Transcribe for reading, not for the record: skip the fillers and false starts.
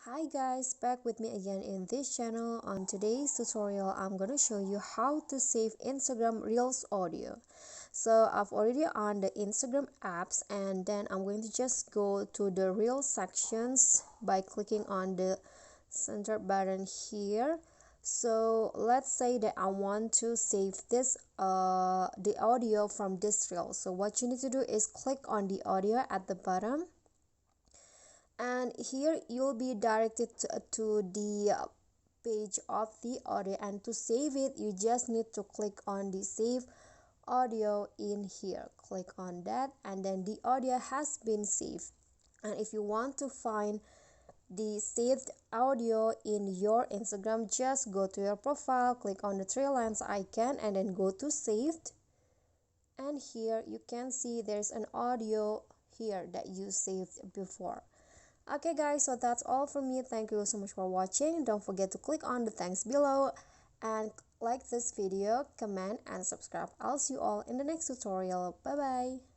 Hi guys, back with me again in this channel. On today's tutorial, I'm going to show you how to save Instagram Reels audio. So I've already on the Instagram apps, and then I'm going to just go to the Reels sections by clicking on the center button here. So let's say that I want to save this the audio from this reel. So what you need to do is click on the audio at the bottom, and here you'll be directed to the page of the audio, and to save it you just need to click on the save audio in here. Click on that, and then the audio has been saved. And if you want to find the saved audio in your Instagram, just go to your profile, click on the three lines icon, and then go to saved. And here you can see there's an audio here that you saved before. Okay guys, so that's all from me. Thank you so much for watching. Don't forget to click on the thanks below and like this video, comment and subscribe. I'll see you all in the next tutorial. Bye bye.